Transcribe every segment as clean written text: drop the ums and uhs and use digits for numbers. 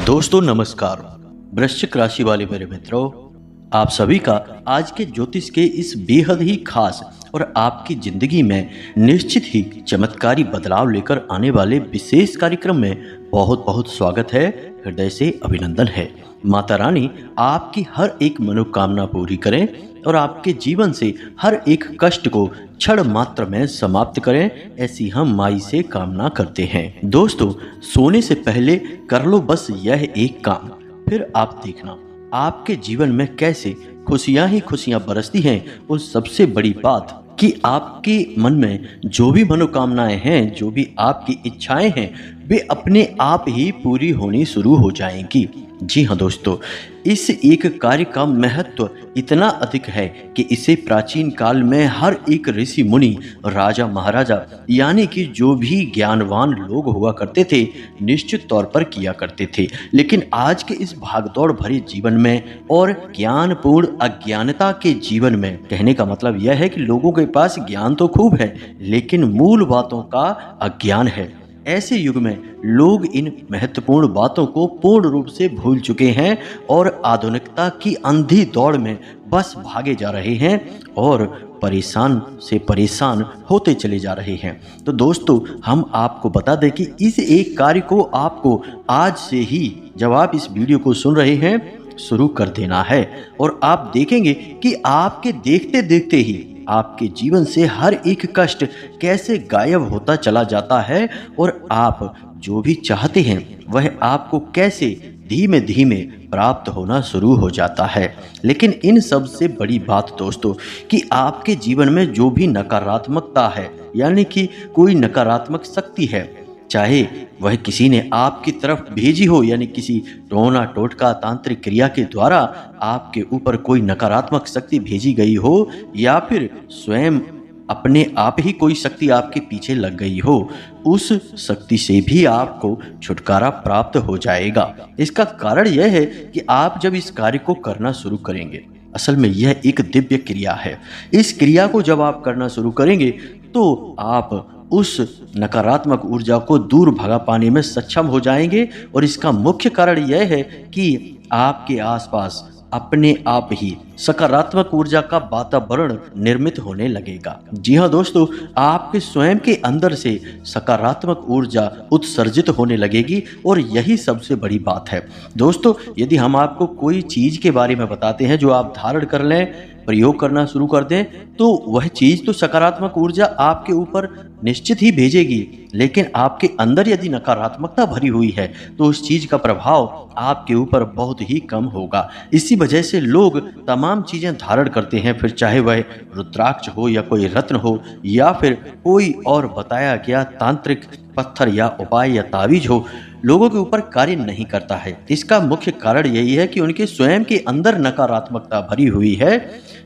दोस्तों नमस्कार। वृश्चिक राशि वाले मेरे मित्रों, आप सभी का आज के ज्योतिष के इस बेहद ही खास और आपकी जिंदगी में निश्चित ही चमत्कारी बदलाव लेकर आने वाले विशेष कार्यक्रम में बहुत बहुत स्वागत है। हृदय से अभिनंदन है। माता रानी आपकी हर एक मनोकामना पूरी करें और आपके जीवन से हर एक कष्ट को क्षण मात्र में समाप्त करें, ऐसी हम माई से कामना करते हैं। दोस्तों, सोने से पहले कर लो बस यह एक काम, फिर आप देखना आपके जीवन में कैसे खुशियां ही खुशियां बरसती हैं। और सबसे बड़ी बात कि आपके मन में जो भी मनोकामनाएं हैं, जो भी आपकी इच्छाएं हैं, वे अपने आप ही पूरी होनी शुरू हो जाएंगी। जी हाँ दोस्तों, इस एक कार्य का महत्व इतना अधिक है कि इसे प्राचीन काल में हर एक ऋषि मुनि, राजा महाराजा यानी कि जो भी ज्ञानवान लोग हुआ करते थे निश्चित तौर पर किया करते थे। लेकिन आज के इस भागदौड़ भरे जीवन में और ज्ञानपूर्ण अज्ञानता के जीवन में, कहने का मतलब यह है कि लोगों के पास ज्ञान तो खूब है लेकिन मूल बातों का अज्ञान है। ऐसे युग में लोग इन महत्वपूर्ण बातों को पूर्ण रूप से भूल चुके हैं और आधुनिकता की अंधी दौड़ में बस भागे जा रहे हैं और परेशान से परेशान होते चले जा रहे हैं। तो दोस्तों, हम आपको बता दें कि इस एक कार्य को आपको आज से ही, जब आप इस वीडियो को सुन रहे हैं, शुरू कर देना है और आप देखेंगे कि आपके देखते देखते ही आपके जीवन से हर एक कष्ट कैसे गायब होता चला जाता है और आप जो भी चाहते हैं वह आपको कैसे धीमे धीमे प्राप्त होना शुरू हो जाता है। लेकिन इन सब से बड़ी बात दोस्तों कि आपके जीवन में जो भी नकारात्मकता है, यानी कि कोई नकारात्मक शक्ति है, चाहे वह किसी ने आपकी तरफ भेजी हो, यानी किसी टोना टोटका तांत्रिक क्रिया के द्वारा आपके ऊपर कोई नकारात्मक शक्ति भेजी गई हो, या फिर स्वयं अपने आप ही कोई शक्ति आपके पीछे लग गई हो, उस शक्ति से भी आपको छुटकारा प्राप्त हो जाएगा। इसका कारण यह है कि आप जब इस कार्य को करना शुरू करेंगे, असल में यह एक दिव्य क्रिया है। इस क्रिया को जब आप करना शुरू करेंगे तो आप उस नकारात्मक ऊर्जा को दूर भगा पाने में सक्षम हो जाएंगे। और इसका मुख्य कारण यह है कि आपके आसपास अपने आप ही सकारात्मक ऊर्जा का वातावरण निर्मित होने लगेगा। जी हाँ दोस्तों, आपके स्वयं के अंदर से सकारात्मक ऊर्जा उत्सर्जित होने लगेगी और यही सबसे बड़ी बात है। दोस्तों, यदि हम आपको कोई चीज के बारे में बताते हैं जो आप धारण कर लें, प्रयोग करना शुरू कर दें, तो वह चीज तो सकारात्मक ऊर्जा आपके ऊपर निश्चित ही भेजेगी। लेकिन आपके अंदर यदि नकारात्मकता भरी हुई है तो उस चीज का प्रभाव आपके ऊपर बहुत ही कम होगा। इसी वजह से लोग तमाम चीजें धारण करते हैं, फिर चाहे वह रुद्राक्ष हो या कोई रत्न हो या फिर कोई और बताया गया तांत्रिक पत्थर या उपाय या तावीज हो, लोगों के ऊपर कार्य नहीं करता है। इसका मुख्य कारण यही है कि उनके स्वयं के अंदर नकारात्मकता भरी हुई है।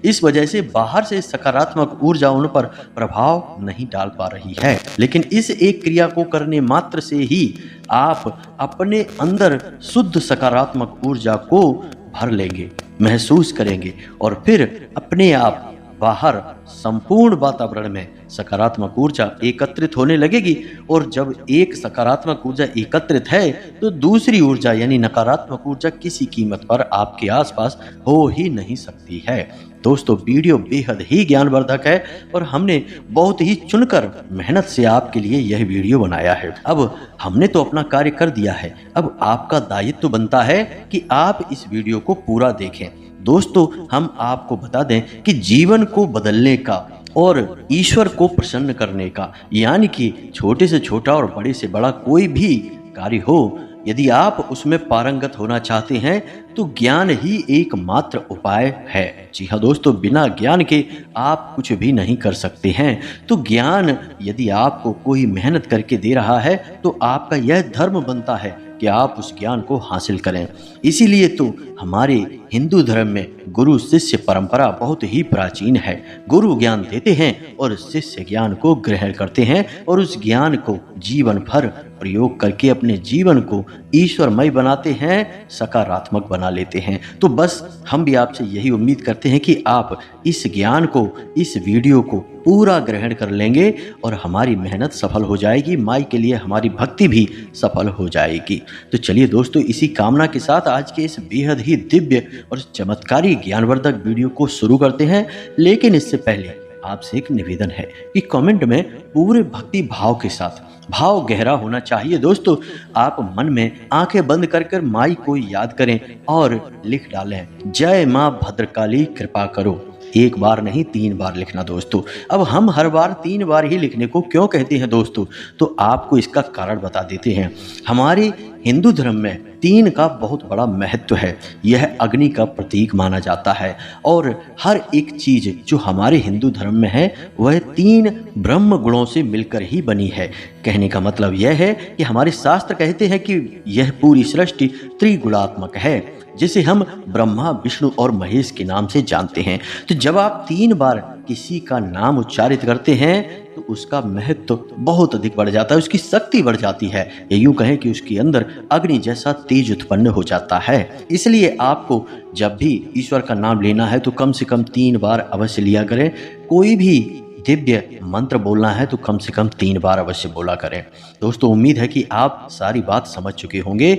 इस वजह से बाहर से सकारात्मक ऊर्जा उन पर प्रभाव नहीं डाल पा रही है। लेकिन इस एक क्रिया को करने मात्र से ही आप अपने अंदर शुद्ध सकारात्मक ऊर्जा को भर लेंगे, महसूस करेंगे और फिर अपने आप बाहर संपूर्ण वातावरण में सकारात्मक ऊर्जा एकत्रित होने लगेगी। और जब एक सकारात्मक ऊर्जा एकत्रित है तो दूसरी ऊर्जा यानी नकारात्मक ऊर्जा किसी कीमत पर आपके आसपास हो ही नहीं सकती है। दोस्तों, वीडियो बेहद ही ज्ञानवर्धक है और हमने बहुत ही चुनकर मेहनत से आपके लिए यह वीडियो बनाया है। अब हमने तो अपना कार्य कर दिया है, अब आपका दायित्व बनता है कि आप इस वीडियो को पूरा देखें। दोस्तों, हम आपको बता दें कि जीवन को बदलने का और ईश्वर को प्रसन्न करने का, यानी कि छोटे से छोटा और बड़े से बड़ा कोई भी कार्य हो, यदि आप उसमें पारंगत होना चाहते हैं तो ज्ञान ही एकमात्र उपाय है। जी हाँ दोस्तों, बिना ज्ञान के आप कुछ भी नहीं कर सकते हैं। तो ज्ञान यदि आपको कोई मेहनत करके दे रहा है तो आपका यह धर्म बनता है कि आप उस ज्ञान को हासिल करें। इसीलिए तो हमारे हिंदू धर्म में गुरु शिष्य परंपरा बहुत ही प्राचीन है। गुरु ज्ञान देते हैं और शिष्य ज्ञान को ग्रहण करते हैं और उस ज्ञान को जीवन भर प्रयोग करके अपने जीवन को ईश्वरमय बनाते हैं, सकारात्मक बना लेते हैं। तो बस हम भी आपसे यही उम्मीद करते हैं कि आप इस ज्ञान को, इस वीडियो को पूरा ग्रहण कर लेंगे और हमारी मेहनत सफल हो जाएगी, माई के लिए हमारी भक्ति भी सफल हो जाएगी। तो चलिए दोस्तों, इसी कामना के साथ आज के इस बेहद ही दिव्य और चमत्कारी ज्ञानवर्धक वीडियो को शुरू करते हैं। लेकिन इससे पहले आपसे एक निवेदन है कि कमेंट में पूरे भक्ति भाव के साथ, भाव गहरा होना चाहिए दोस्तों, आप मन में आंखें बंद कर कर माई को याद करें और लिख डालें, जय माँ भद्रकाली कृपा करो। एक बार नहीं, 3 बार लिखना दोस्तों। अब हम हर बार 3 बार ही लिखने को क्यों कहते हैं दोस्तों, तो आपको इसका कारण बता देते हैं। हमारे हिंदू धर्म में 3 का बहुत बड़ा महत्व है। यह अग्नि का प्रतीक माना जाता है और हर एक चीज़ जो हमारे हिंदू धर्म में है वह 3 ब्रह्म गुणों से मिलकर ही बनी है। कहने का मतलब यह है कि हमारे शास्त्र कहते हैं कि यह पूरी सृष्टि त्रिगुणात्मक है, जिसे हम ब्रह्मा, विष्णु और महेश के नाम से जानते हैं। तो जब आप 3 बार किसी का नाम उच्चारित करते हैं तो उसका महत्व बहुत अधिक बढ़ जाता है, उसकी शक्ति बढ़ जाती है, या यूं कहें कि उसके अंदर अग्नि जैसा तेज उत्पन्न हो जाता है। इसलिए आपको जब भी ईश्वर का नाम लेना है तो कम से कम 3 बार अवश्य लिया करें। कोई भी दिव्य मंत्र बोलना है तो कम से कम 3 बार अवश्य बोला करें। दोस्तों, उम्मीद है कि आप सारी बात समझ चुके होंगे।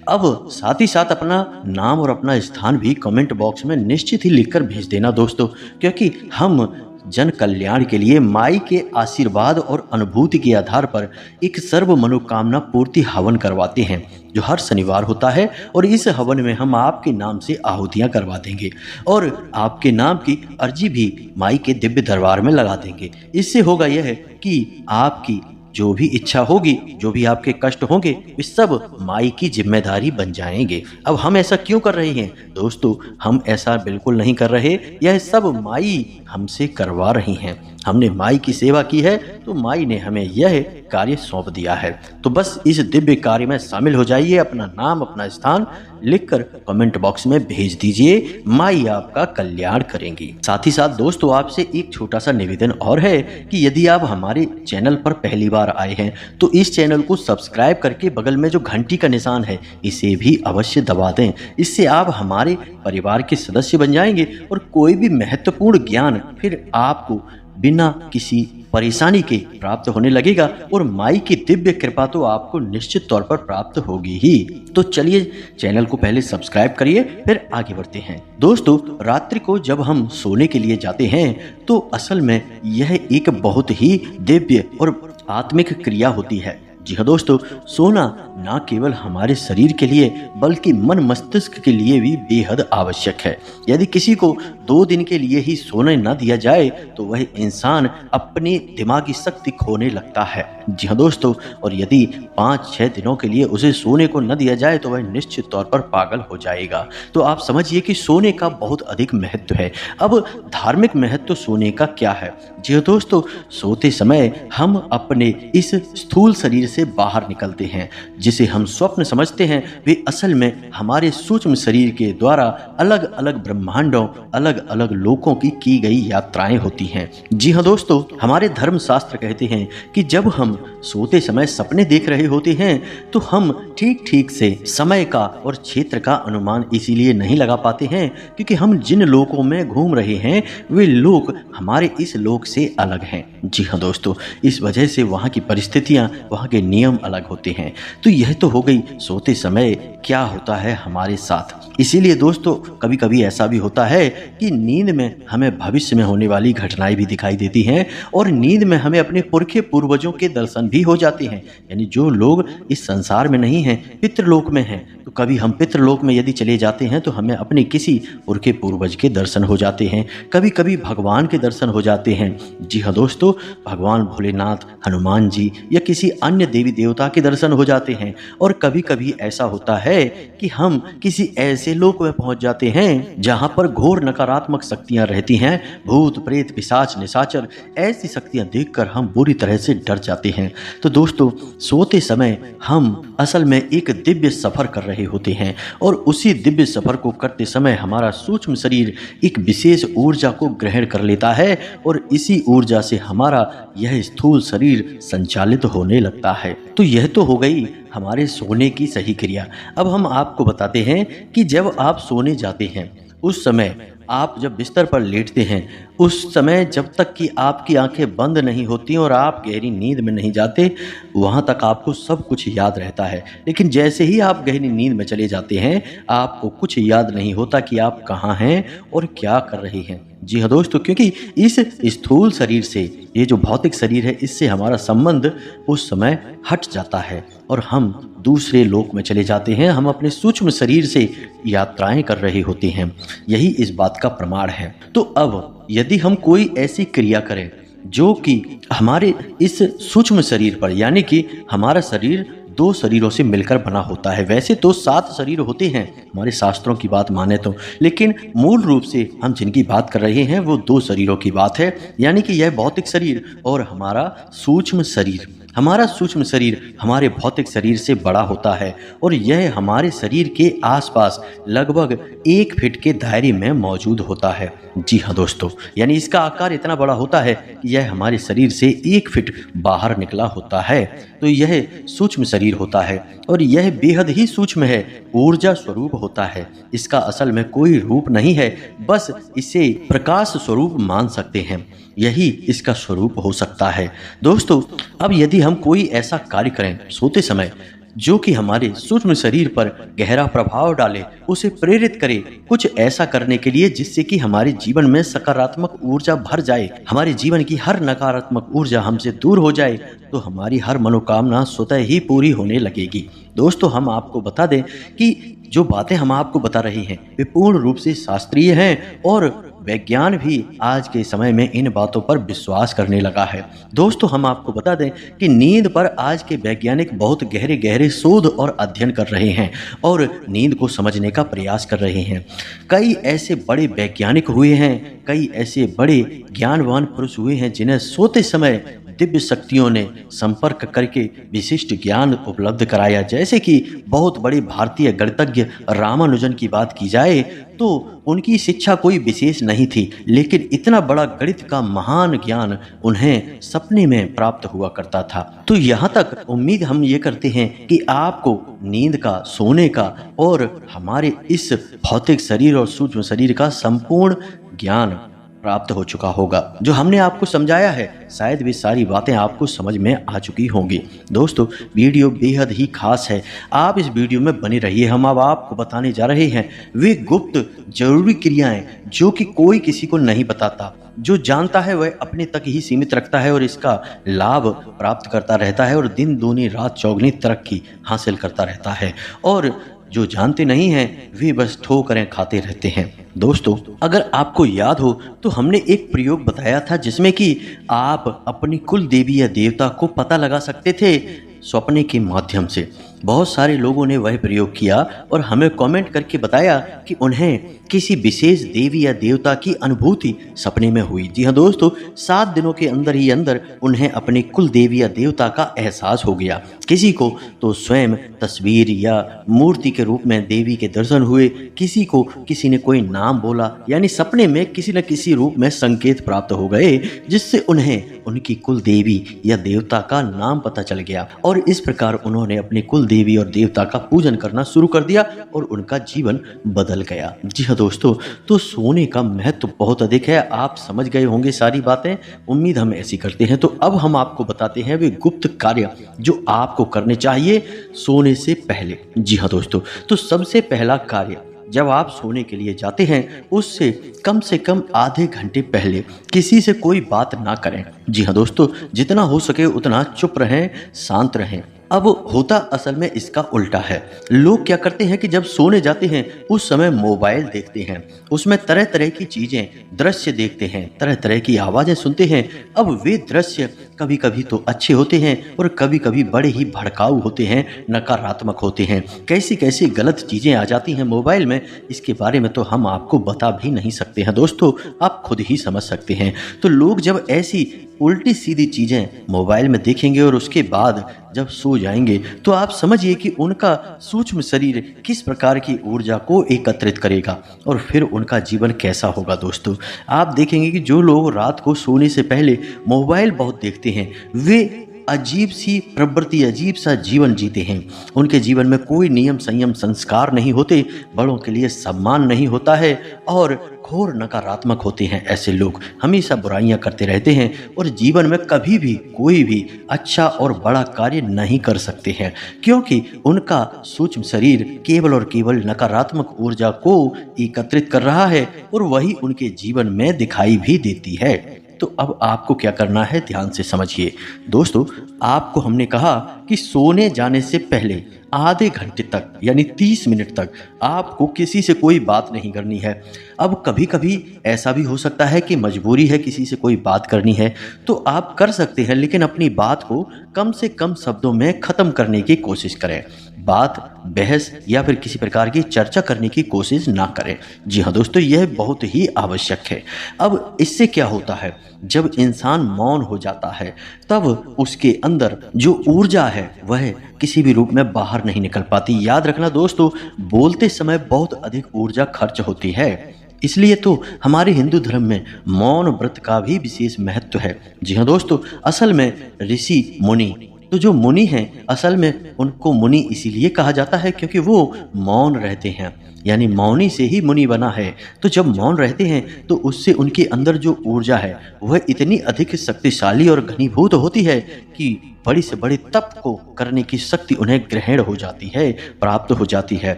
अब साथ ही साथ अपना नाम और अपना स्थान भी कमेंट बॉक्स में निश्चित ही लिखकर भेज देना दोस्तों, क्योंकि हम जन कल्याण के लिए माई के आशीर्वाद और अनुभूति के आधार पर एक सर्व मनोकामना पूर्ति हवन करवाते हैं, जो हर शनिवार होता है। और इस हवन में हम आपके नाम से आहुतियां करवा देंगे और आपके नाम की अर्जी भी माई के दिव्य दरबार में लगा देंगे। इससे होगा यह कि आपकी जो भी इच्छा होगी, जो भी आपके कष्ट होंगे, वे सब माई की जिम्मेदारी बन जाएंगे। अब हम ऐसा क्यों कर रहे हैं दोस्तों, हम ऐसा बिल्कुल नहीं कर रहे, यह सब माई हमसे करवा रही हैं। हमने माई की सेवा की है तो माई ने हमें यह कार्य सौंप दिया है। तो बस इस दिव्य कार्य में शामिल हो जाइए, अपना नाम, अपना स्थान लिखकर कमेंट बॉक्स में भेज दीजिए, माई आपका कल्याण करेंगी। साथ ही साथ दोस्तों, आपसे एक छोटा सा निवेदन और है कि यदि आप हमारे चैनल पर पहली बार आए हैं तो इस चैनल को सब्सक्राइब करके बगल में जो घंटी का निशान है इसे भी अवश्य दबा दें। इससे आप हमारे परिवार के सदस्य बन जाएंगे और कोई भी महत्वपूर्ण ज्ञान फिर आपको बिना किसी परेशानी के प्राप्त होने लगेगा और माई की दिव्य कृपा तो आपको निश्चित तौर पर प्राप्त होगी ही। तो चलिए चैनल को पहले सब्सक्राइब करिए, फिर आगे बढ़ते हैं। दोस्तों, रात्रि को जब हम सोने के लिए जाते हैं तो असल में यह एक बहुत ही दिव्य और आत्मिक क्रिया होती है। जी हाँ दोस्तों, सोना ना केवल हमारे शरीर के लिए बल्कि मन मस्तिष्क के लिए भी बेहद आवश्यक है। यदि किसी को 2 दिन के लिए ही सोने न दिया जाए तो वह इंसान अपनी दिमागी शक्ति खोने लगता है। जी हाँ दोस्तों, और यदि 5-6 दिनों के लिए उसे सोने को न दिया जाए तो वह निश्चित तौर पर पागल हो जाएगा। तो आप समझिए कि सोने का बहुत अधिक महत्व है। अब धार्मिक महत्व सोने का क्या है? जी हाँ दोस्तों, सोते समय हम अपने इस स्थूल शरीर से बाहर निकलते हैं, जिसे हम स्वप्न समझते हैं। वे असल में हमारे सूक्ष्म शरीर के द्वारा अलग अलग ब्रह्मांडों, अलग अलग लोकों की गई यात्राएं होती हैं। जी हाँ दोस्तों, हमारे धर्म शास्त्र कहते हैं कि जब हम सोते समय सपने देख रहे होते हैं तो हम ठीक ठीक से समय का और क्षेत्र का अनुमान इसीलिए नहीं लगा पाते हैं क्योंकि हम जिन लोकों में घूम रहे हैं वे लोक हमारे इस लोक से अलग हैं। जी हाँ दोस्तों, इस वजह से वहाँ की परिस्थितियाँ, वहाँ के नियम अलग होते हैं। तो यह तो हो गई सोते समय क्या होता है हमारे साथ। इसीलिए दोस्तों, कभी कभी ऐसा भी होता है कि नींद में हमें भविष्य में होने वाली घटनाएं भी दिखाई देती हैं और नींद में हमें अपने पुरखे पूर्वजों के दर्शन भी हो जाते हैं। यानी जो लोग इस संसार में नहीं हैं, पितृलोक में हैं, तो कभी हम पितृलोक में यदि चले जाते हैं तो हमें अपने किसी पुरखे पूर्वज के दर्शन हो जाते हैं। कभी कभी भगवान के दर्शन हो जाते हैं। जी हाँ दोस्तों, भगवान भोलेनाथ, हनुमान जी या किसी अन्य देवी देवता के दर्शन हो जाते हैं। और कभी कभी ऐसा होता है कि हम किसी ऐसे लोक में पहुंच जाते हैं जहां पर घोर नकारात्मक शक्तियां रहती हैं, भूत प्रेत पिशाच निशाचर। ऐसी शक्तियां देखकर हम बुरी तरह से डर जाते हैं। तो दोस्तों, सोते समय हम असल में एक दिव्य सफर कर रहे होते हैं और उसी दिव्य सफर को करते समय हमारा सूक्ष्म शरीर एक विशेष ऊर्जा को ग्रहण कर लेता है और इसी ऊर्जा से हमारा यह स्थूल शरीर संचालित होने लगता है। तो यह तो हो गई हमारे सोने की सही क्रिया। अब हम आपको बताते हैं कि जब आप सोने जाते हैं उस समय आप जब बिस्तर पर लेटते हैं उस समय जब तक कि आपकी आंखें बंद नहीं होती और आप गहरी नींद में नहीं जाते, वहाँ तक आपको सब कुछ याद रहता है। लेकिन जैसे ही आप गहरी नींद में चले जाते हैं, आपको कुछ याद नहीं होता कि आप कहाँ हैं और क्या कर रहे हैं। जी हाँ दोस्तों, क्योंकि इस स्थूल शरीर से, ये जो भौतिक शरीर है, इससे हमारा संबंध उस समय हट जाता है और हम दूसरे लोक में चले जाते हैं। हम अपने सूक्ष्म शरीर से यात्राएं कर रहे होते हैं। यही इस बात का प्रमाण है। तो अब यदि हम कोई ऐसी क्रिया करें जो कि हमारे इस सूक्ष्म शरीर पर, यानी कि हमारा शरीर 2 शरीरों से मिलकर बना होता है। वैसे तो 7 शरीर होते हैं हमारे शास्त्रों की बात माने तो, लेकिन मूल रूप से हम जिनकी बात कर रहे हैं वो 2 शरीरों की बात है, यानी कि यह भौतिक शरीर और हमारा सूक्ष्म शरीर। हमारा सूक्ष्म शरीर हमारे भौतिक शरीर से बड़ा होता है और यह हमारे शरीर के आसपास लगभग 1 फीट के दायरे में मौजूद होता है। जी हाँ दोस्तों, यानी इसका आकार इतना बड़ा होता है कि यह हमारे शरीर से 1 फीट बाहर निकला होता है। तो यह सूक्ष्म शरीर होता है और यह बेहद ही सूक्ष्म है, ऊर्जा स्वरूप होता है। इसका असल में कोई रूप नहीं है, बस इसे प्रकाश स्वरूप मान सकते हैं। यही इसका स्वरूप हो सकता है। दोस्तों, अब यदि हम कोई ऐसा कार्य करें सोते समय जो कि हमारे सूक्ष्म शरीर पर गहरा प्रभाव डाले, उसे प्रेरित करे कुछ ऐसा करने के लिए जिससे कि हमारे जीवन में सकारात्मक ऊर्जा भर जाए, हमारे जीवन की हर नकारात्मक ऊर्जा हमसे दूर हो जाए, तो हमारी हर मनोकामना स्वतः ही पूरी होने लगेगी। दोस्तों, हम आपको बता दें कि जो बातें हम आपको बता रहे हैं वे पूर्ण रूप से शास्त्रीय हैं और वैज्ञान भी आज के समय में इन बातों पर विश्वास करने लगा है। दोस्तों, हम आपको बता दें कि नींद पर आज के वैज्ञानिक बहुत गहरे गहरे शोध और अध्ययन कर रहे हैं और नींद को समझने का प्रयास कर रहे हैं। कई ऐसे बड़े वैज्ञानिक हुए हैं, कई ऐसे बड़े ज्ञानवान पुरुष हुए हैं जिन्हें सोते समय दिव्य शक्तियों ने संपर्क करके विशिष्ट ज्ञान उपलब्ध कराया। जैसे कि बहुत बड़े भारतीय गणितज्ञ रामानुजन की बात की जाए तो उनकी शिक्षा कोई विशेष नहीं थी, लेकिन इतना बड़ा गणित का महान ज्ञान उन्हें सपने में प्राप्त हुआ करता था। तो यहाँ तक उम्मीद हम ये करते हैं कि आपको नींद का, सोने का और हमारे इस भौतिक शरीर और सूक्ष्म शरीर का संपूर्ण ज्ञान प्राप्त हो चुका होगा। जो हमने आपको समझाया है शायद वे सारी बातें आपको समझ में आ चुकी होंगी। दोस्तों, वीडियो बेहद ही खास है, आप इस वीडियो में बने रहिए। हम अब आपको बताने जा रहे हैं वे गुप्त जरूरी क्रियाएं जो कि कोई किसी को नहीं बताता। जो जानता है वह अपने तक ही सीमित रखता है और इसका लाभ प्राप्त करता रहता है और दिन दूनी रात चौगुनी तरक्की हासिल करता रहता है, और जो जानते नहीं हैं वे बस ठोकरें खाते रहते हैं। दोस्तों, अगर आपको याद हो तो हमने एक प्रयोग बताया था जिसमें कि आप अपनी कुल देवी या देवता को पता लगा सकते थे सपने के माध्यम से। बहुत सारे लोगों ने वह प्रयोग किया और हमें कमेंट करके बताया कि उन्हें किसी विशेष देवी या देवता की अनुभूति सपने में हुई। जी हाँ दोस्तों, 7 दिनों के अंदर ही अंदर उन्हें अपनी कुल देवी या देवता का एहसास हो गया। किसी को तो स्वयं तस्वीर या मूर्ति के रूप में देवी के दर्शन हुए, किसी को किसी ने कोई नाम बोला, यानी सपने में किसी न किसी रूप में संकेत प्राप्त हो गए जिससे उन्हें उनकी कुल देवी या देवता का नाम पता चल गया और इस प्रकार उन्होंने अपनी कुल देवी और देवता का पूजन करना शुरू कर दिया और उनका जीवन बदल गया। जी हाँ दोस्तों, तो सोने का महत्व बहुत अधिक है। आप समझ गए होंगे सारी बातें, उम्मीद हम ऐसी करते हैं। तो अब हम आपको बताते हैं वे गुप्त कार्य जो आपको करने चाहिए सोने से पहले। जी हाँ दोस्तों, तो सबसे पहला कार्य, जब आप सोने के लिए जाते हैं उससे कम आधे घंटे पहले किसी से कोई बात ना करें। जी हाँ दोस्तों, जितना हो सके उतना चुप रहें, शांत रहें। अब होता असल में इसका उल्टा है। लोग क्या करते हैं कि जब सोने जाते हैं उस समय मोबाइल देखते हैं, उसमें तरह तरह की चीज़ें, दृश्य देखते हैं, तरह तरह की आवाज़ें सुनते हैं। अब वे दृश्य कभी कभी तो अच्छे होते हैं और कभी कभी बड़े ही भड़काऊ होते हैं, नकारात्मक होते हैं। कैसी कैसी गलत चीज़ें आ जाती हैं मोबाइल में, इसके बारे में तो हम आपको बता भी नहीं सकते हैं दोस्तों, आप खुद ही समझ सकते हैं। तो लोग जब ऐसी उल्टी सीधी चीज़ें मोबाइल में देखेंगे और उसके बाद जब सो जाएंगे तो आप समझिए कि उनका सूक्ष्म शरीर किस प्रकार की ऊर्जा को एकत्रित करेगा और फिर उनका जीवन कैसा होगा। दोस्तों, आप देखेंगे कि जो लोग रात को सोने से पहले मोबाइल बहुत देखते हैं वे अजीब सी प्रवृत्ति, अजीब सा जीवन जीते हैं। उनके जीवन में कोई नियम संयम संस्कार नहीं होते, बड़ों के लिए सम्मान नहीं होता है और घोर नकारात्मक होते हैं। ऐसे लोग हमेशा बुराइयां करते रहते हैं और जीवन में कभी भी कोई भी अच्छा और बड़ा कार्य नहीं कर सकते हैं, क्योंकि उनका सूक्ष्म शरीर केवल और केवल नकारात्मक ऊर्जा को एकत्रित कर रहा है और वही उनके जीवन में दिखाई भी देती है। तो अब आपको क्या करना है, ध्यान से समझिए दोस्तों। आपको हमने कहा कि सोने जाने से पहले आधे घंटे तक यानी 30 मिनट तक आपको किसी से कोई बात नहीं करनी है। अब कभी कभी ऐसा भी हो सकता है कि मजबूरी है, किसी से कोई बात करनी है तो आप कर सकते हैं, लेकिन अपनी बात को कम से कम शब्दों में ख़त्म करने की कोशिश करें। बात, बहस या फिर किसी प्रकार की चर्चा करने की कोशिश ना करें। जी हाँ दोस्तों, यह बहुत ही आवश्यक है। अब इससे क्या होता है, जब इंसान मौन हो जाता है तब उसके अंदर जो ऊर्जा है वह किसी भी रूप में बाहर नहीं निकल पाती। याद रखना दोस्तों, बोलते समय बहुत अधिक ऊर्जा खर्च होती है, इसलिए तो हमारे हिंदू धर्म में मौन व्रत का भी विशेष महत्व है। जी हाँ दोस्तों, असल में ऋषि मुनि, तो जो मुनि हैं असल में उनको मुनि इसीलिए कहा जाता है क्योंकि वो मौन रहते हैं, यानी मौनी से ही मुनि बना है। तो जब मौन रहते हैं तो उससे उनके अंदर जो ऊर्जा है वह इतनी अधिक शक्तिशाली और घनीभूत होती है कि बड़ी से बड़े तप को करने की शक्ति उन्हें ग्रहण हो जाती है, प्राप्त हो जाती है।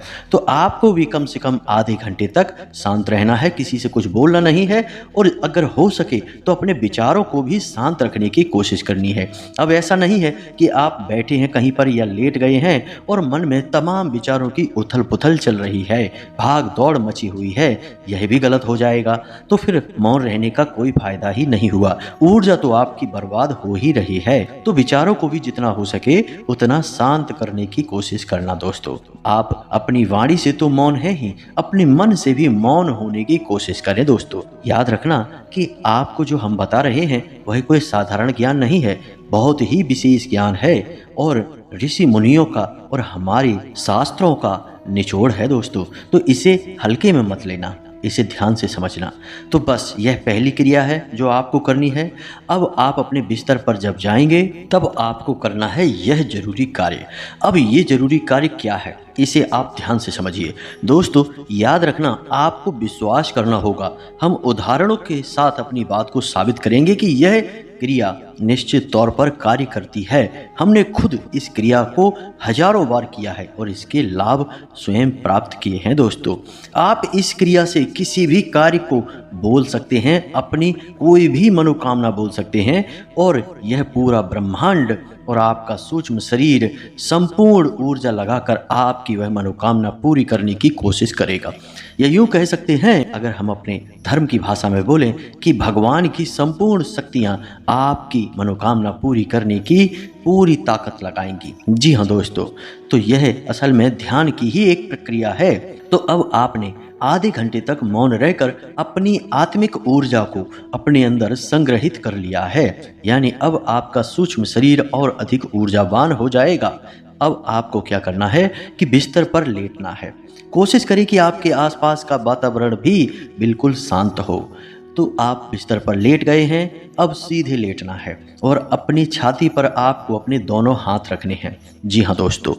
तो आपको भी कम से कम आधे घंटे तक शांत रहना है, किसी से कुछ बोलना नहीं है और अगर हो सके तो अपने विचारों को भी शांत रखने की कोशिश करनी है। अब ऐसा नहीं है कि आप बैठे हैं कहीं पर या लेट गए हैं और मन में तमाम विचारों की उथल पुथल चल रही है, भाग दौड़ मची हुई है, यह भी गलत हो जाएगा। तो फिर मौन रहने का कोई फायदा ही नहीं हुआ, ऊर्जा तो आपकी बर्बाद हो ही रही है। तो विचारों को भी जितना हो सके उतना शांत करने की कोशिश करना दोस्तों। आप अपनी वाणी से तो मौन है ही, अपने मन से भी मौन होने की कोशिश करें दोस्तों। याद रखना कि आपको जो हम बता रहे हैं वह कोई साधारण ज्ञान नहीं है, बहुत ही विशेष ज्ञान है और ऋषि मुनियों का और हमारे शास्त्रों का निचोड़ है दोस्तों। तो इसे हल्के में मत लेना, इसे ध्यान से समझना। तो बस यह पहली क्रिया है जो आपको करनी है। अब आप अपने बिस्तर पर जब जाएंगे तब आपको करना है यह जरूरी कार्य। अब ये जरूरी कार्य क्या है, इसे आप ध्यान से समझिए दोस्तों। याद रखना, आपको विश्वास करना होगा। हम उदाहरणों के साथ अपनी बात को साबित करेंगे कि यह क्रिया निश्चित तौर पर कार्य करती है। हमने खुद इस क्रिया को हजारों बार किया है और इसके लाभ स्वयं प्राप्त किए हैं दोस्तों। आप इस क्रिया से किसी भी कार्य को बोल सकते हैं, अपनी कोई भी मनोकामना बोल सकते हैं और यह पूरा ब्रह्मांड और आपका सूक्ष्म शरीर संपूर्ण ऊर्जा लगाकर आपकी वह मनोकामना पूरी करने की कोशिश करेगा। या यूं कह सकते हैं, अगर हम अपने धर्म की भाषा में बोलें, कि भगवान की संपूर्ण शक्तियां आपकी मनोकामना पूरी करने की पूरी ताकत लगाएंगी। जी हाँ दोस्तों, तो यह असल में ध्यान की ही एक प्रक्रिया है। तो अब आपने आधे घंटे तक मौन रहकर अपनी आत्मिक ऊर्जा को अपने अंदर संग्रहित कर लिया है, यानी अब आपका सूक्ष्म शरीर और अधिक ऊर्जावान हो जाएगा। अब आपको क्या करना है कि बिस्तर पर लेटना है। कोशिश करें कि आपके आसपास का वातावरण भी बिल्कुल शांत हो। तो आप बिस्तर पर लेट गए हैं, अब सीधे लेटना है और अपनी छाती पर आपको अपने दोनों हाथ रखने हैं। जी हाँ दोस्तों,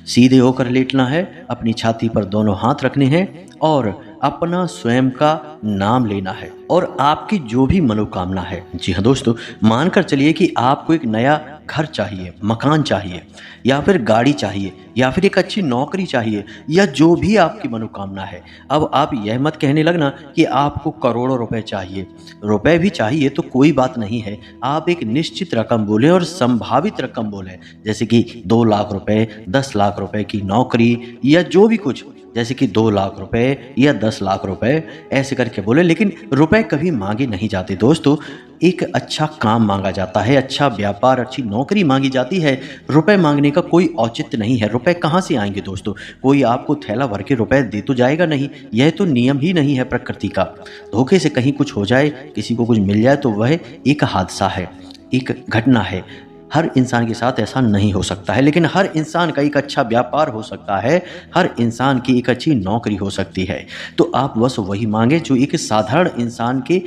सीधे होकर लेटना है, अपनी छाती पर दोनों हाथ रखने हैं और अपना स्वयं का नाम लेना है और आपकी जो भी मनोकामना है। जी हाँ दोस्तों, मानकर चलिए कि आपको एक नया घर चाहिए, मकान चाहिए, या फिर गाड़ी चाहिए, या फिर एक अच्छी नौकरी चाहिए, या जो भी आपकी मनोकामना है। अब आप यह मत कहने लगना कि आपको करोड़ों रुपए चाहिए। रुपए भी चाहिए तो कोई बात नहीं है, आप एक निश्चित रकम बोलें और संभावित रकम बोलें, जैसे कि 2 लाख रुपए, 10 लाख रुपए की नौकरी, या जो भी कुछ, जैसे कि 2 लाख रुपए या 10 लाख रुपए, ऐसे करके बोले। लेकिन रुपए कभी मांगे नहीं जाते दोस्तों, एक अच्छा काम मांगा जाता है, अच्छा व्यापार, अच्छी नौकरी मांगी जाती है। रुपए मांगने का कोई औचित्य नहीं है। रुपए कहाँ से आएंगे दोस्तों? कोई आपको थैला भर के रुपए दे तो जाएगा नहीं, यह तो नियम ही नहीं है प्रकृति का। धोखे से कहीं कुछ हो जाए, किसी को कुछ मिल जाए तो वह एक हादसा है, एक घटना है। हर इंसान के साथ ऐसा नहीं हो सकता है, लेकिन हर इंसान का एक अच्छा व्यापार हो सकता है, हर इंसान की एक अच्छी नौकरी हो सकती है। तो आप बस वही मांगे जो एक साधारण इंसान के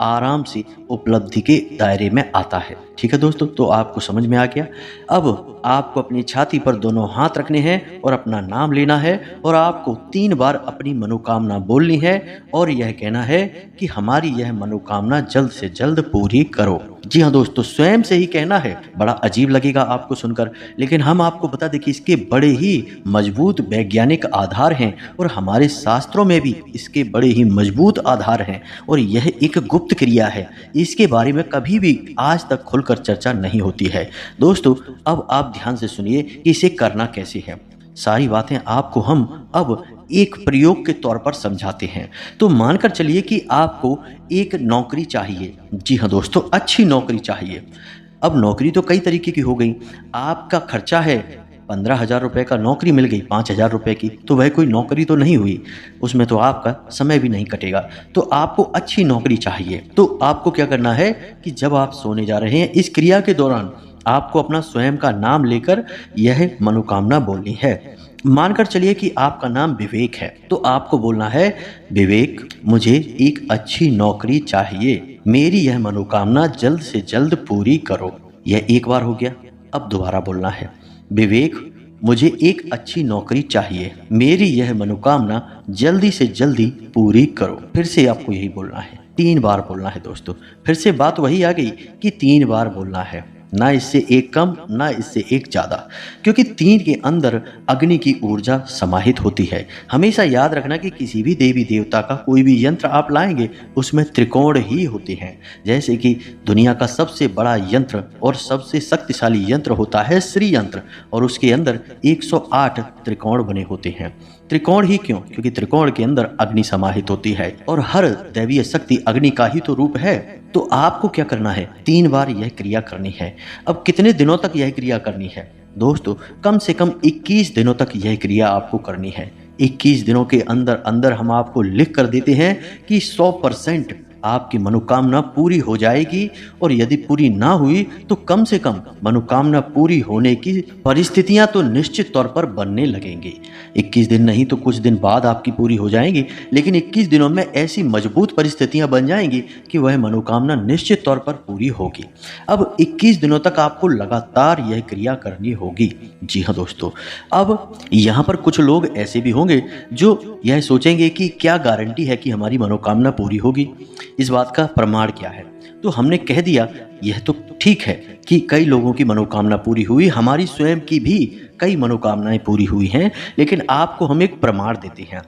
आराम से उपलब्धि के दायरे में आता है। ठीक है दोस्तों, तो आपको समझ में आ गया। अब आपको अपनी छाती पर दोनों हाथ रखने हैं और अपना नाम लेना है और आपको 3 बार अपनी मनोकामना बोलनी है और यह कहना है कि हमारी यह मनोकामना जल्द से जल्द पूरी करो। जी हाँ दोस्तों, स्वयं से ही कहना है। बड़ा अजीब लगेगा आपको सुनकर, लेकिन हम आपको बता दें कि इसके बड़े ही मजबूत वैज्ञानिक आधार हैं और हमारे शास्त्रों में भी इसके बड़े ही मजबूत आधार हैं और यह एक गुप्त क्रिया है। इसके बारे में कभी भी आज तक खुलकर चर्चा नहीं होती है। दोस्तों, अब आप ध्यान से सुनिए कि इसे करना कैसे है। सारी बातें आपको हम अब एक प्रयोग के तौर पर समझाते हैं। तो मानकर चलिए कि आपको एक नौकरी चाहिए। जी हाँ दोस्तों, अच्छी नौकरी चाहिए। अब नौकरी तो कई तरीके की हो गई। आपका खर्चा है 15,000 रुपये का, नौकरी मिल गई 5,000 रुपये की, तो वह कोई नौकरी तो नहीं हुई, उसमें तो आपका समय भी नहीं कटेगा। तो आपको अच्छी नौकरी चाहिए। तो आपको क्या करना है कि जब आप सोने जा रहे हैं, इस क्रिया के दौरान आपको अपना स्वयं का नाम लेकर यह मनोकामना बोलनी है। मानकर चलिए कि आपका नाम विवेक है, तो आपको बोलना है, विवेक, मुझे एक अच्छी नौकरी चाहिए, मेरी यह मनोकामना जल्द से जल्द पूरी करो। यह एक बार हो गया। अब दोबारा बोलना है, विवेक, मुझे एक अच्छी नौकरी चाहिए, मेरी यह मनोकामना जल्दी से जल्दी पूरी करो। फिर से आपको यही बोलना है, 3 बार बोलना है दोस्तों। फिर से बात वही आ गई कि 3 बार बोलना है, ना इससे एक कम ना इससे एक ज़्यादा, क्योंकि 3 के अंदर अग्नि की ऊर्जा समाहित होती है। हमेशा याद रखना कि किसी भी देवी देवता का कोई भी यंत्र आप लाएंगे उसमें त्रिकोण ही होते हैं। जैसे कि दुनिया का सबसे बड़ा यंत्र और सबसे शक्तिशाली यंत्र होता है श्री यंत्र, और उसके अंदर 108 त्रिकोण बने होते हैं। त्रिकोण ही क्यों? क्योंकि त्रिकोण के अंदर अग्नि समाहित होती है और हर दैवीय शक्ति अग्नि का ही तो रूप है। तो आपको क्या करना है, 3 बार यह क्रिया करनी है। अब कितने दिनों तक यह क्रिया करनी है दोस्तों? कम से कम 21 दिनों तक यह क्रिया आपको करनी है। 21 दिनों के अंदर अंदर हम आपको लिख कर देते हैं कि 100% आपकी मनोकामना पूरी हो जाएगी, और यदि पूरी ना हुई तो कम से कम मनोकामना पूरी होने की परिस्थितियां तो निश्चित तौर पर बनने लगेंगी। 21 दिन नहीं तो कुछ दिन बाद आपकी पूरी हो जाएंगी, लेकिन 21 दिनों में ऐसी मजबूत परिस्थितियां बन जाएंगी कि वह मनोकामना निश्चित तौर पर पूरी होगी। अब 21 दिनों तक आपको लगातार यह क्रिया करनी होगी। जी हाँ दोस्तों, अब यहाँ पर कुछ लोग ऐसे भी होंगे जो यह सोचेंगे कि क्या गारंटी है कि हमारी मनोकामना पूरी होगी, इस बात का प्रमाण क्या है? तो हमने कह दिया यह तो ठीक है कि कई लोगों की मनोकामना पूरी हुई, हमारी स्वयं की भी कई मनोकामनाएं पूरी हुई हैं, लेकिन आपको हम एक प्रमाण देते हैं।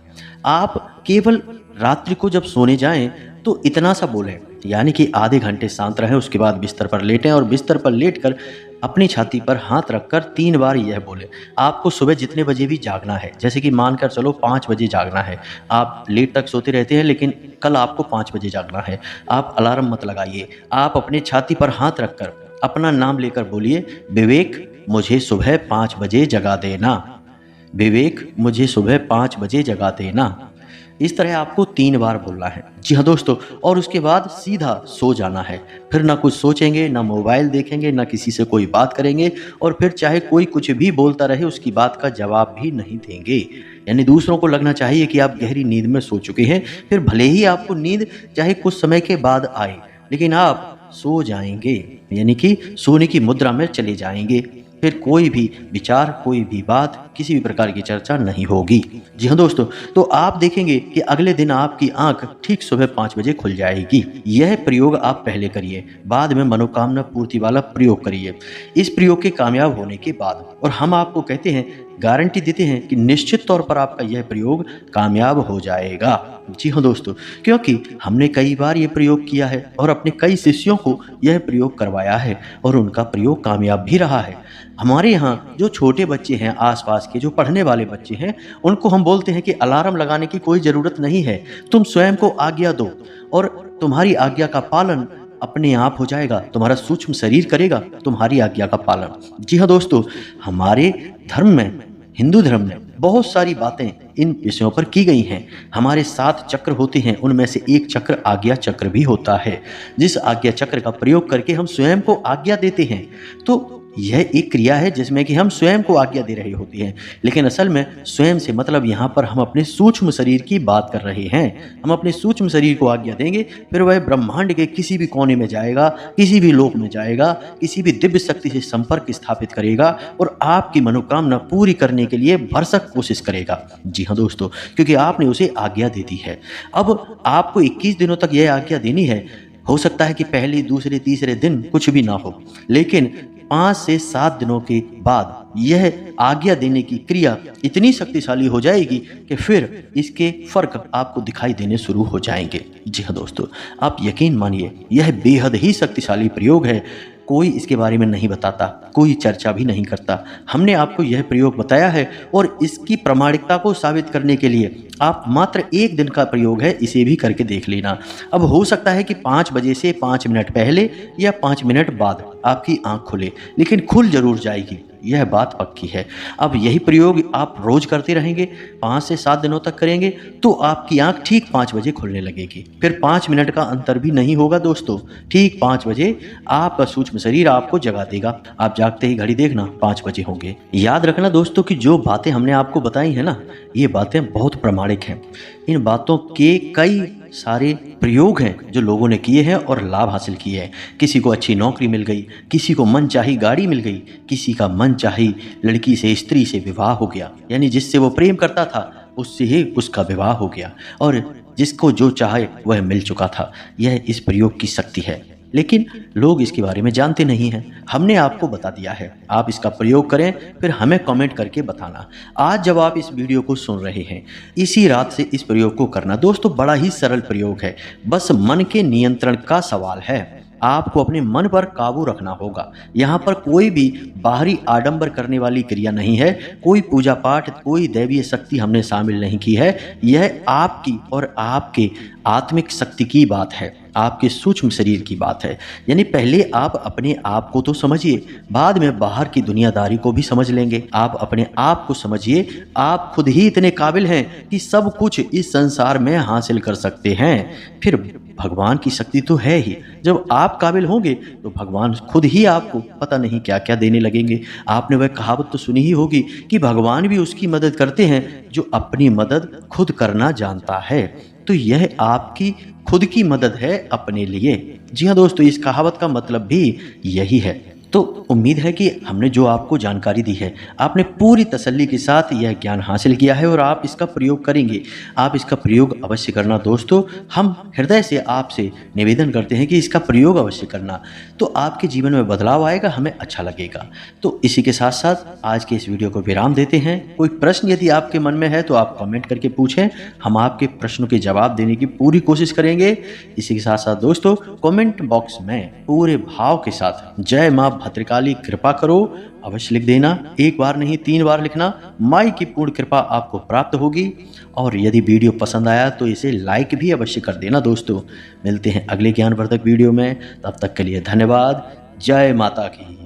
आप केवल रात्रि को जब सोने जाएं तो इतना सा बोलें, यानी कि आधे घंटे शांत रहें, उसके बाद बिस्तर पर लेटें और बिस्तर पर लेटकर अपनी छाती पर हाथ रखकर 3 बार यह बोले। आपको सुबह जितने बजे भी जागना है, जैसे कि मानकर चलो 5 बजे जागना है, आप लेट तक सोते रहते हैं लेकिन कल आपको 5 बजे जागना है, आप अलार्म मत लगाइए। आप अपने छाती पर हाथ रखकर अपना नाम लेकर बोलिए, विवेक, मुझे सुबह 5 बजे जगा देना, विवेक, मुझे सुबह 5 बजे जगा देना। इस तरह आपको 3 बार बोलना है। जी हाँ दोस्तों, और उसके बाद सीधा सो जाना है। फिर ना कुछ सोचेंगे, ना मोबाइल देखेंगे, ना किसी से कोई बात करेंगे, और फिर चाहे कोई कुछ भी बोलता रहे उसकी बात का जवाब भी नहीं देंगे। यानी दूसरों को लगना चाहिए कि आप गहरी नींद में सो चुके हैं, फिर भले ही आपको नींद चाहे कुछ समय के बाद आए, लेकिन आप सो जाएंगे, यानी कि सोने की मुद्रा में चले जाएंगे। फिर कोई भी विचार, कोई भी बात, किसी भी प्रकार की चर्चा नहीं होगी। जी हाँ दोस्तों, तो आप देखेंगे कि अगले दिन आपकी आंख ठीक सुबह 5 बजे खुल जाएगी। यह प्रयोग आप पहले करिए, बाद में मनोकामना पूर्ति वाला प्रयोग करिए। इस प्रयोग के कामयाब होने के बाद, और हम आपको कहते हैं, गारंटी देते हैं कि निश्चित तौर पर आपका यह प्रयोग कामयाब हो जाएगा। जी हाँ दोस्तों, क्योंकि हमने कई बार ये प्रयोग किया है और अपने कई शिष्यों को यह प्रयोग करवाया है और उनका प्रयोग कामयाब भी रहा है। हमारे यहाँ जो छोटे बच्चे हैं, आसपास के जो पढ़ने वाले बच्चे हैं, उनको हम बोलते हैं कि अलार्म लगाने की कोई ज़रूरत नहीं है, तुम स्वयं को आज्ञा दो और तुम्हारी आज्ञा का पालन अपने आप हो जाएगा। तुम्हारा सूक्ष्म शरीर करेगा तुम्हारी आज्ञा का पालन। जी हाँ दोस्तों, हमारे धर्म में, हिंदू धर्म में बहुत सारी बातें इन विषयों पर की गई हैं। हमारे 7 चक्र होते हैं, उनमें से एक चक्र आज्ञा चक्र भी होता है, जिस आज्ञा चक्र का प्रयोग करके हम स्वयं को आज्ञा देते हैं। तो यह एक क्रिया है जिसमें कि हम स्वयं को आज्ञा दे रही होती है, लेकिन असल में स्वयं से मतलब यहाँ पर हम अपने सूक्ष्म शरीर की बात कर रहे हैं। हम अपने सूक्ष्म शरीर को आज्ञा देंगे, फिर वह ब्रह्मांड के किसी भी कोने में जाएगा, किसी भी लोक में जाएगा, किसी भी दिव्य शक्ति से संपर्क स्थापित करेगा और आपकी मनोकामना पूरी करने के लिए भरसक कोशिश करेगा। जी हाँ दोस्तों, क्योंकि आपने उसे आज्ञा दे दी है। अब आपको 21 दिनों तक यह आज्ञा देनी है। हो सकता है कि पहले, दूसरे, तीसरे दिन कुछ भी ना हो, लेकिन 5 से 7 दिनों के बाद यह आज्ञा देने की क्रिया इतनी शक्तिशाली हो जाएगी कि फिर इसके फर्क आपको दिखाई देने शुरू हो जाएंगे। जी हाँ दोस्तों, आप यकीन मानिए, यह बेहद ही शक्तिशाली प्रयोग है। कोई इसके बारे में नहीं बताता, कोई चर्चा भी नहीं करता। हमने आपको यह प्रयोग बताया है और इसकी प्रामाणिकता को साबित करने के लिए आप मात्र 1 दिन का प्रयोग है, इसे भी करके देख लेना। अब हो सकता है कि 5 बजे से 5 मिनट पहले या 5 मिनट बाद आपकी आंख खुले, लेकिन खुल जरूर जाएगी, यह बात पक्की है। अब यही प्रयोग आप रोज करते रहेंगे, 5 से 7 दिनों तक करेंगे, तो आपकी आंख ठीक 5 बजे खुलने लगेगी। फिर 5 मिनट का अंतर भी नहीं होगा दोस्तों, ठीक 5 बजे आपका सूक्ष्म शरीर आपको जगा देगा। आप जागते ही घड़ी देखना 5 बजे होंगे। याद रखना दोस्तों कि जो बातें हमने आपको बताई है ना, ये बातें बहुत प्रामाणिक हैं। इन बातों के कई सारे प्रयोग हैं जो लोगों ने किए हैं और लाभ हासिल किए हैं। किसी को अच्छी नौकरी मिल गई, किसी को मनचाही गाड़ी मिल गई, किसी का मनचाही लड़की से, स्त्री से विवाह हो गया, यानी जिससे वो प्रेम करता था उससे ही उसका विवाह हो गया, और जिसको जो चाहे वह मिल चुका था। यह इस प्रयोग की शक्ति है, लेकिन लोग इसके बारे में जानते नहीं हैं। हमने आपको बता दिया है, आप इसका प्रयोग करें, फिर हमें कमेंट करके बताना। आज जब आप इस वीडियो को सुन रहे हैं, इसी रात से इस प्रयोग को करना। दोस्तों, बड़ा ही सरल प्रयोग है, बस मन के नियंत्रण का सवाल है। आपको अपने मन पर काबू रखना होगा। यहाँ पर कोई भी बाहरी आडंबर करने वाली क्रिया नहीं है, कोई पूजा पाठ, कोई दैवीय शक्ति हमने शामिल नहीं की है। यह आपकी और आपके आत्मिक शक्ति की बात है, आपके सूक्ष्म शरीर की बात है। यानी पहले आप अपने आप को तो समझिए, बाद में बाहर की दुनियादारी को भी समझ लेंगे। आप अपने आप को समझिए, आप खुद ही इतने काबिल हैं कि सब कुछ इस संसार में हासिल कर सकते हैं। फिर भगवान की शक्ति तो है ही। जब आप काबिल होंगे तो भगवान खुद ही आपको पता नहीं क्या क्या देने लगेंगे। आपने वह कहावत तो सुनी ही होगी कि भगवान भी उसकी मदद करते हैं जो अपनी मदद खुद करना जानता है। तो यह आपकी खुद की मदद है अपने लिए। जी हाँ दोस्तों, इस कहावत का मतलब भी यही है। तो उम्मीद है कि हमने जो आपको जानकारी दी है, आपने पूरी तसल्ली के साथ यह ज्ञान हासिल किया है और आप इसका प्रयोग करेंगे। आप इसका प्रयोग अवश्य करना दोस्तों। हम हृदय से आपसे निवेदन करते हैं कि इसका प्रयोग अवश्य करना, तो आपके जीवन में बदलाव आएगा, हमें अच्छा लगेगा। तो इसी के साथ साथ आज के इस वीडियो को विराम देते हैं। कोई प्रश्न यदि आपके मन में है तो आप कमेंट करके पूछें, हम आपके प्रश्नों के जवाब देने की पूरी कोशिश करेंगे। इसी के साथ साथ दोस्तों, कमेंट बॉक्स में पूरे भाव के साथ जय मां भद्रकाली कृपा करो अवश्य लिख देना। 1 बार नहीं, 3 बार लिखना। माई की पूर्ण कृपा आपको प्राप्त होगी। और यदि वीडियो पसंद आया तो इसे लाइक भी अवश्य कर देना दोस्तों। मिलते हैं अगले ज्ञानवर्धक वीडियो में, तब तक के लिए धन्यवाद। जय माता की।